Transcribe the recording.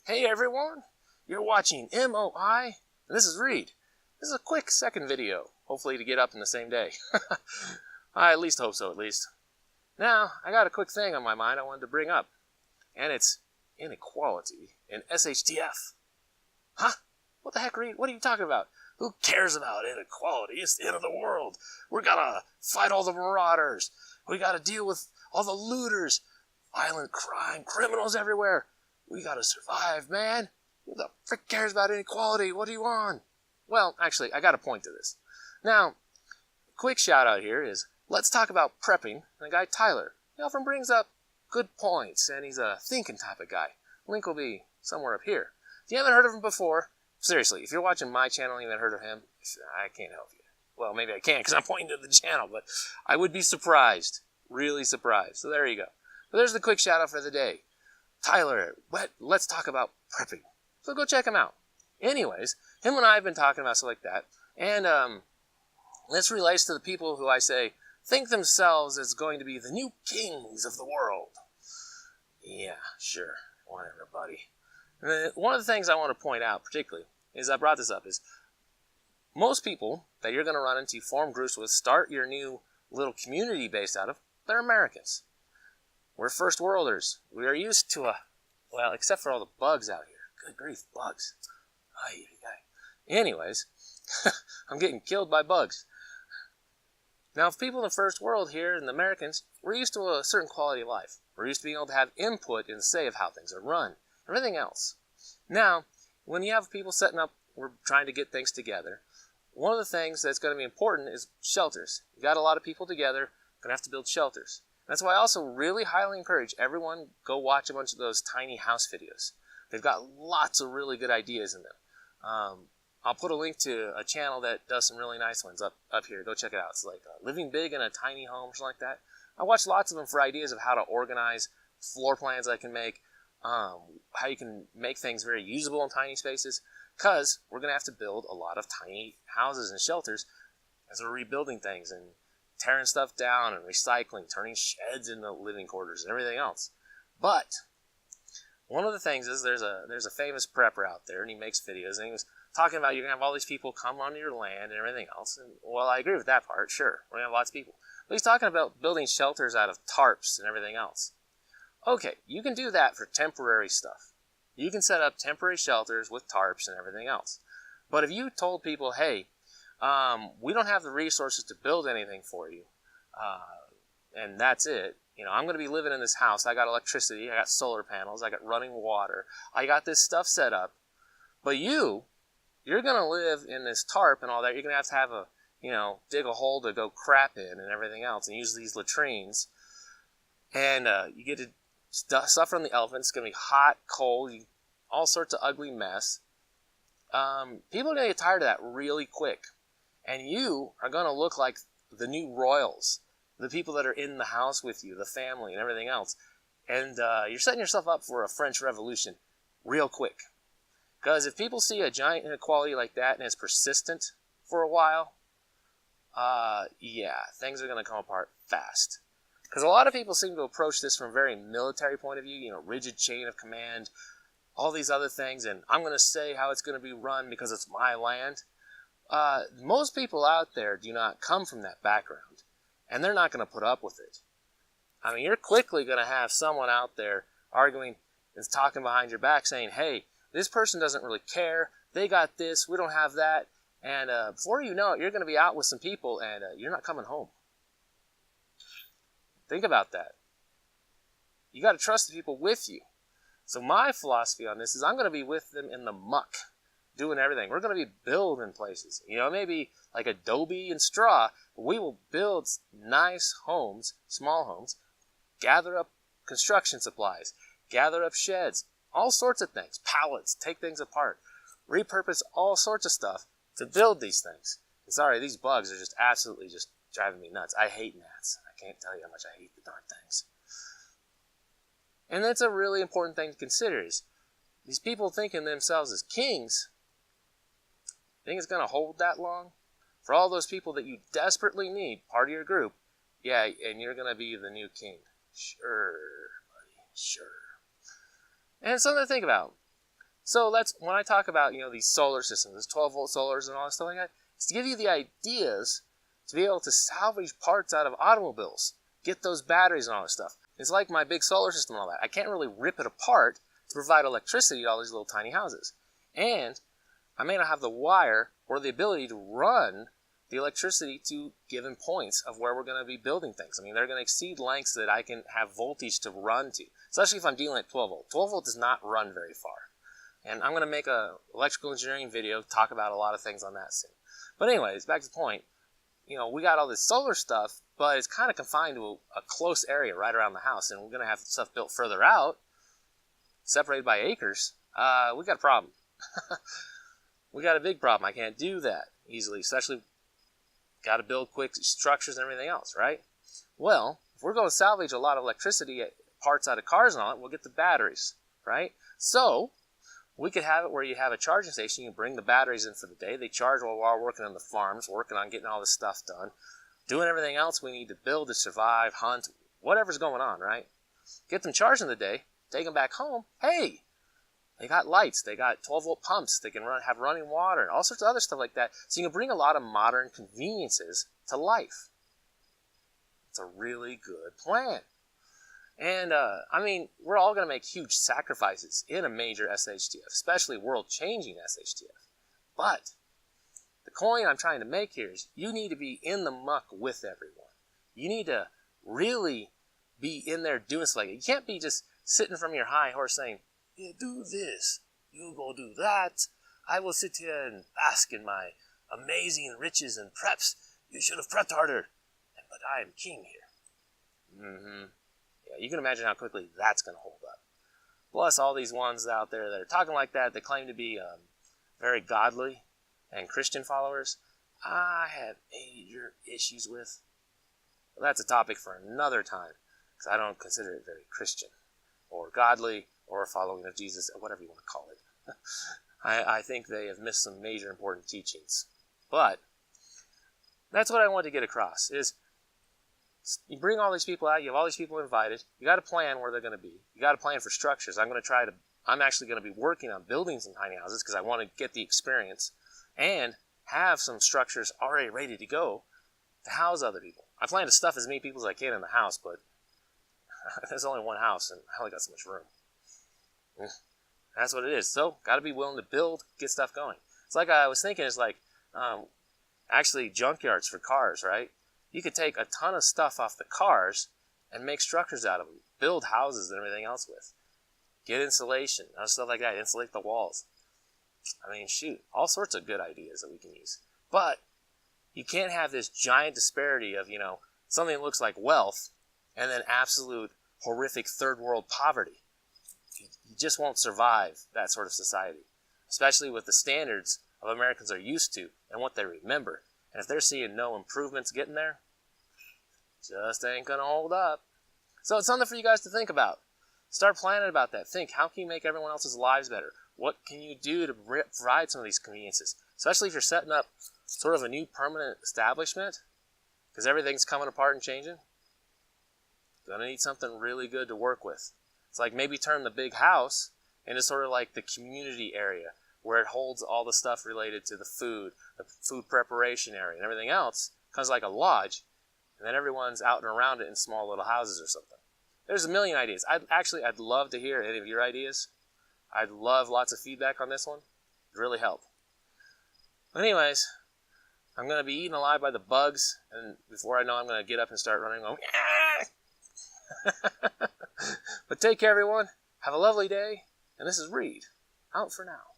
Hey everyone, you're watching MOI, and this is Reed. This is a quick second video, hopefully to get up in the same day. I at least hope so, at least. Now, I got a quick thing on my mind I wanted to bring up, and it's inequality in SHTF. Huh? What the heck, Reed? What are you talking about? Who cares about inequality? It's the end of the world. We gotta fight all the marauders. We gotta deal with all the looters, violent crime, criminals everywhere. We gotta survive, man. Who the frick cares about inequality? What do you want? Well, actually, I got a point to this. Now, quick shout out here is, let's talk about prepping. And the guy Tyler, he often brings up good points, and he's a thinking type of guy. Link will be somewhere up here. If you haven't heard of him before, seriously, if you're watching my channel and you haven't heard of him, I can't help you. Well, maybe I can because I'm pointing to the channel, but I would be surprised. Really surprised. So there you go. But there's the quick shout out for the day. Tyler, let's talk about prepping. So go check him out. Anyways, him and I have been talking about stuff like that. And this relates to the people who I say think themselves as going to be the new kings of the world. Yeah, sure. Whatever, buddy. One of the things I want to point out particularly is, I brought this up, is most people that you're going to run into, form groups with, start your new little community based out of, they're Americans. We're first worlders. We are used to well, except for all the bugs out here. Good grief, bugs. Anyways, I'm getting killed by bugs. Now, if people in the first world here, and the Americans, we're used to a certain quality of life. We're used to being able to have input and say of how things are run. Everything else. Now, when you have people setting up, we're trying to get things together, one of the things that's going to be important is shelters. You got a lot of people together, going to have to build shelters. That's why I also really highly encourage everyone go watch a bunch of those tiny house videos. They've got lots of really good ideas in them. I'll put a link to a channel that does some really nice ones up here. Go check it out. It's like Living Big in a Tiny Home or something like that. I watch lots of them for ideas of how to organize floor plans I can make, how you can make things very usable in tiny spaces, because we're going to have to build a lot of tiny houses and shelters as we're rebuilding things and tearing stuff down and recycling, turning sheds into living quarters and everything else. But one of the things is there's a famous prepper out there, and he makes videos, and he was talking about you're going to have all these people come onto your land and everything else. And, well, I agree with that part, sure. We're going to have lots of people. But he's talking about building shelters out of tarps and everything else. Okay, you can do that for temporary stuff. You can set up temporary shelters with tarps and everything else. But if you told people, hey, we don't have the resources to build anything for you, and that's it. You know, I'm going to be living in this house. I got electricity. I got solar panels. I got running water. I got this stuff set up. But you're going to live in this tarp and all that. You're going to have a, dig a hole to go crap in and everything else, and use these latrines. And you get to suffer from the elements. It's going to be hot, cold, all sorts of ugly mess. People are going to get tired of that really quick. And you are going to look like the new royals, the people that are in the house with you, the family and everything else. And you're setting yourself up for a French Revolution real quick. Because if people see a giant inequality like that and it's persistent for a while, yeah, things are going to come apart fast. Because a lot of people seem to approach this from a very military point of view, rigid chain of command, all these other things, and I'm going to say how it's going to be run because it's my land. Most people out there do not come from that background, and they're not going to put up with it. I mean, you're quickly going to have someone out there arguing and talking behind your back saying, hey, this person doesn't really care, they got this, we don't have that, and before you know it, you're going to be out with some people, and you're not coming home. Think about that. You got to trust the people with you. So my philosophy on this is I'm going to be with them in the muck, doing everything. We're going to be building places. Maybe like adobe and straw, but we will build nice homes, small homes, gather up construction supplies, gather up sheds, all sorts of things, pallets, take things apart, repurpose all sorts of stuff to build these things. And sorry, these bugs are just absolutely just driving me nuts. I hate gnats. I can't tell you how much I hate the darn things. And that's a really important thing to consider is these people thinking themselves as kings, think it's going to hold that long? For all those people that you desperately need, part of your group, yeah, and you're going to be the new king. Sure, buddy, sure. And it's something to think about. So that's when I talk about, these solar systems, this 12-volt solars and all that stuff like that, it's to give you the ideas to be able to salvage parts out of automobiles, get those batteries and all that stuff. It's like my big solar system and all that. I can't really rip it apart to provide electricity to all these little tiny houses. And I may not have the wire or the ability to run the electricity to given points of where we're going to be building things. I mean, they're going to exceed lengths that I can have voltage to run to, especially if I'm dealing at 12 volt. 12 volt does not run very far. And I'm going to make a electrical engineering video, talk about a lot of things on that soon. But anyways, back to the point. We got all this solar stuff, but it's kind of confined to a close area right around the house, and we're going to have stuff built further out, separated by acres. We got a problem. We got a big problem. I can't do that easily, especially got to build quick structures and everything else, right? Well, if we're going to salvage a lot of electricity, parts out of cars and all that, we'll get the batteries, right? So we could have it where you have a charging station. You bring the batteries in for the day. They charge while we're working on the farms, working on getting all this stuff done, doing everything else we need to build to survive, hunt, whatever's going on, right? Get them charged in the day, take them back home. Hey, they got lights. They got 12-volt pumps. They can have running water and all sorts of other stuff like that. So you can bring a lot of modern conveniences to life. It's a really good plan. And, we're all going to make huge sacrifices in a major SHTF, especially world-changing SHTF. But the point I'm trying to make here is you need to be in the muck with everyone. You need to really be in there doing stuff like it. You can't be just sitting from your high horse saying, you do this, you go do that. I will sit here and bask in my amazing riches and preps. You should have prepped harder. But I am king here. Yeah, you can imagine how quickly that's going to hold up. Plus all these ones out there that are talking like that claim to be very godly and Christian followers, I have major issues with. Well, that's a topic for another time, because I don't consider it very Christian or godly or following of Jesus, or whatever you want to call it. I think they have missed some major important teachings. But that's what I want to get across, is you bring all these people out, you have all these people invited, you got to plan where they're going to be. You got to plan for structures. I'm actually going to be working on building some tiny houses because I want to get the experience and have some structures already ready to go to house other people. I plan to stuff as many people as I can in the house, but there's only one house and I only got so much room. That's what it is. So, got to be willing to build, get stuff going. It's like I was thinking, actually junkyards for cars, right? You could take a ton of stuff off the cars and make structures out of them, build houses and everything else with. Get insulation, stuff like that, insulate the walls. All sorts of good ideas that we can use. But you can't have this giant disparity of, something that looks like wealth and then absolute horrific third world poverty. You just won't survive that sort of society, especially with the standards of Americans are used to and what they remember. And if they're seeing no improvements getting there, just ain't going to hold up. So it's something for you guys to think about. Start planning about that. Think, how can you make everyone else's lives better? What can you do to provide some of these conveniences? Especially if you're setting up sort of a new permanent establishment, because everything's coming apart and changing. You're going to need something really good to work with. It's like maybe turn the big house into sort of like the community area where it holds all the stuff related to the food preparation area and everything else. Comes like a lodge, and then everyone's out and around it in small little houses or something. There's a million ideas. I'd love to hear any of your ideas. I'd love lots of feedback on this one. It'd really help. But anyways, I'm going to be eaten alive by the bugs, and before I know, I'm going to get up and start running going, But take care, everyone. Have a lovely day. And this is Reed, out for now.